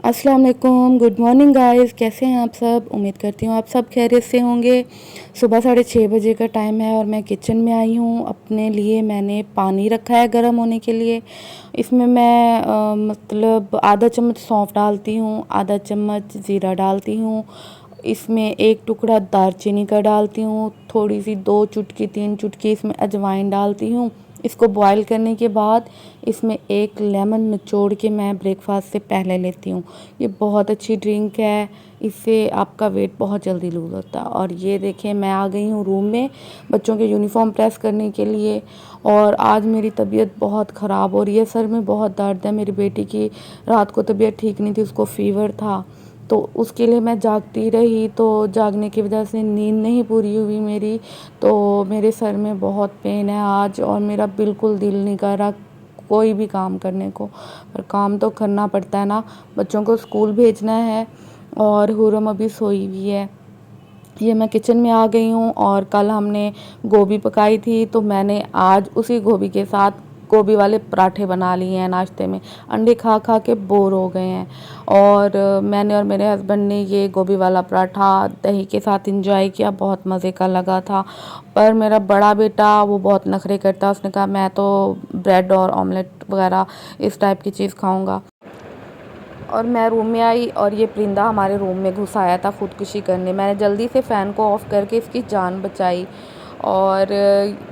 अस्सलाम वालेकुम, good morning guys. कैसे हैं आप सब? उम्मीद करती हूँ आप सब खैरियत से होंगे। सुबह 6:30 बजे का टाइम है और मैं किचन में आई हूँ। अपने लिए मैंने पानी रखा है गर्म होने के लिए। इसमें मैं मतलब आधा चम्मच सौंफ डालती हूँ, आधा चम्मच ज़ीरा डालती हूँ, इसमें एक टुकड़ा दालचीनी का डालती हूँ, थोड़ी सी 2 चुटकी 3 चुटकी इसमें अजवाइन डालती हूँ। इसको बॉईल करने के बाद इसमें एक लेमन निचोड़ के मैं ब्रेकफास्ट से पहले लेती हूँ। ये बहुत अच्छी ड्रिंक है, इससे आपका वेट बहुत जल्दी लूज़ होता है। और ये देखिए मैं आ गई हूँ रूम में बच्चों के यूनिफॉर्म प्रेस करने के लिए। और आज मेरी तबीयत बहुत ख़राब हो रही है, सर में बहुत दर्द है। मेरी बेटी की रात को तबीयत ठीक नहीं थी, उसको फ़ीवर था, तो उसके लिए मैं जागती रही, तो जागने की वजह से नींद नहीं पूरी हुई मेरी, तो मेरे सर में बहुत पेन है आज और मेरा बिल्कुल दिल नहीं कर रहा कोई भी काम करने को। पर काम तो करना पड़ता है ना, बच्चों को स्कूल भेजना है। और हुरम अभी सोई हुई है। ये मैं किचन में आ गई हूँ और कल हमने गोभी पकाई थी, तो मैंने आज उसी गोभी के साथ गोभी वाले पराठे बना लिए हैं नाश्ते में। अंडे खा खा के बोर हो गए हैं और मैंने और मेरे हस्बैंड ने ये गोभी वाला पराठा दही के साथ इंजॉय किया, बहुत मज़े का लगा था। पर मेरा बड़ा बेटा वो बहुत नखरे करता है, उसने कहा मैं तो ब्रेड और ऑमलेट वगैरह इस टाइप की चीज़ खाऊंगा। और मैं रूम में आई और ये परिंदा हमारे रूम में घुस आया था ख़ुदकुशी करने। मैंने जल्दी से फ़ैन को ऑफ़ करके इसकी जान बचाई और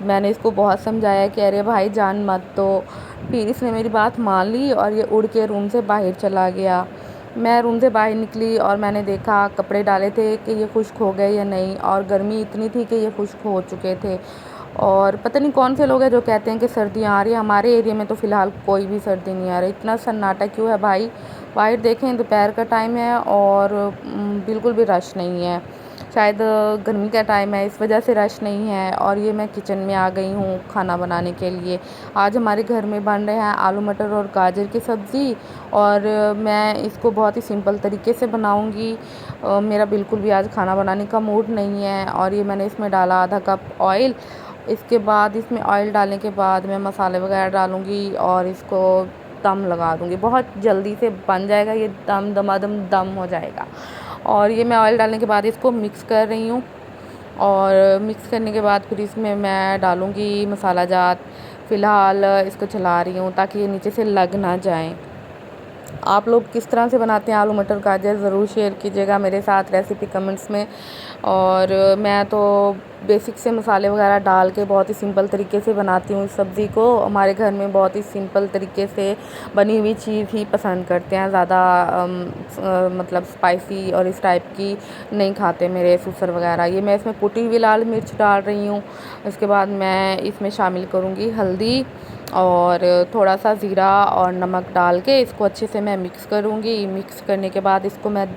मैंने इसको बहुत समझाया कि अरे भाई जान मत दो। फिर इसने मेरी बात मान ली और ये उड़ के रूम से बाहर चला गया। मैं रूम से बाहर निकली और मैंने देखा कपड़े डाले थे कि ये खुश्क हो गए या नहीं, और गर्मी इतनी थी कि ये खुश्क हो चुके थे। और पता नहीं कौन से लोग हैं जो कहते हैं कि सर्दियाँ आ रही हैं। हमारे एरिया में तो फ़िलहाल कोई भी सर्दी नहीं आ रही। इतना सन्नाटा क्यों है भाई? बाहर देखें, दोपहर का टाइम है और बिल्कुल भी रश नहीं है। शायद गर्मी का टाइम है, इस वजह से रश नहीं है। और ये मैं किचन में आ गई हूँ खाना बनाने के लिए। आज हमारे घर में बन रहे हैं आलू मटर और गाजर की सब्ज़ी, और मैं इसको बहुत ही सिंपल तरीके से बनाऊँगी। मेरा बिल्कुल भी आज खाना बनाने का मूड नहीं है। और ये मैंने इसमें डाला आधा कप ऑयल। इसके बाद इसमें ऑयल डालने के बाद मैं मसाले वगैरह डालूँगी और इसको दम लगा दूँगी। बहुत जल्दी से बन जाएगा ये, दम दमादम दम हो जाएगा। और ये मैं ऑयल डालने के बाद इसको मिक्स कर रही हूँ, और मिक्स करने के बाद फिर इसमें मैं डालूँगी मसाला जात। फ़िलहाल इसको चला रही हूँ ताकि ये नीचे से लग ना जाए। आप लोग किस तरह से बनाते हैं आलू मटर गाजर, ज़रूर शेयर कीजिएगा मेरे साथ रेसिपी कमेंट्स में। और मैं तो बेसिक से मसाले वगैरह डाल के बहुत ही सिंपल तरीके से बनाती हूँ इस सब्ज़ी को। हमारे घर में बहुत ही सिंपल तरीके से बनी हुई चीज़ ही पसंद करते हैं, ज़्यादा मतलब स्पाइसी और इस टाइप की नहीं खाते मेरे ससुर वगैरह। ये मैं इसमें कुटी हुई लाल मिर्च डाल रही हूँ। इसके बाद मैं इसमें शामिल करूँगी हल्दी और थोड़ा सा ज़ीरा और नमक डाल के इसको अच्छे से मैं मिक्स करूँगी। मिक्स करने के बाद इसको मैं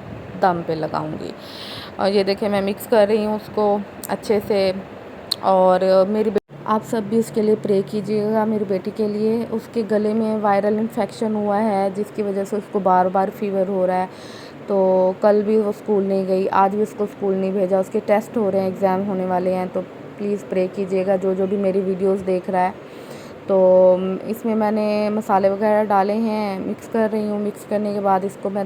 दम पे लगाऊँगी। और ये देखिए मैं मिक्स कर रही हूँ उसको अच्छे से। और आप सब भी उसके लिए प्रे कीजिएगा, मेरी बेटी के लिए। उसके गले में वायरल इन्फेक्शन हुआ है जिसकी वजह से उसको बार बार फ़ीवर हो रहा है। तो कल भी वो स्कूल नहीं गई, आज भी उसको स्कूल नहीं भेजा। उसके टेस्ट हो रहे हैं, एग्ज़ाम होने वाले हैं, तो प्लीज़ प्रे कीजिएगा जो जो भी मेरी वीडियोस देख रहा है। तो इसमें मैंने मसाले वगैरह डाले हैं, मिक्स कर रही हूँ। मिक्स करने के बाद इसको मैं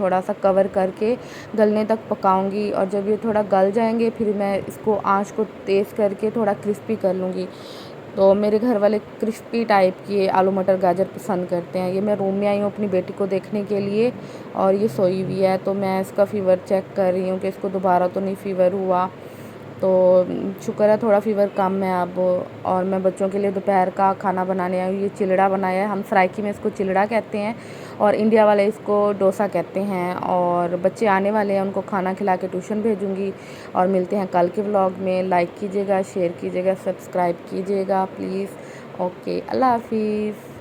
थोड़ा सा कवर करके गलने तक पकाऊंगी। और जब ये थोड़ा गल जाएंगे फिर मैं इसको आंच को तेज़ करके थोड़ा क्रिस्पी कर लूँगी। तो मेरे घर वाले क्रिस्पी टाइप के आलू मटर गाजर पसंद करते हैं। ये मैं रूम में आई हूँ अपनी बेटी को देखने के लिए और ये सोई हुई है, तो मैं इसका फ़ीवर चेक कर रही हूँ कि इसको दोबारा तो नहीं फ़ीवर हुआ। तो शुक्र है थोड़ा फ़ीवर कम है अब। और मैं बच्चों के लिए दोपहर का खाना बनाने आई हूँ। ये चिलड़ा बनाया है, हम सराइकी में इसको चिलड़ा कहते हैं और इंडिया वाले इसको डोसा कहते हैं। और बच्चे आने वाले हैं, उनको खाना खिला के ट्यूशन भेजूँगी। और मिलते हैं कल के व्लॉग में। लाइक कीजिएगा, शेयर कीजिएगा, सब्सक्राइब कीजिएगा प्लीज़। ओके, अल्लाह हाफिज़।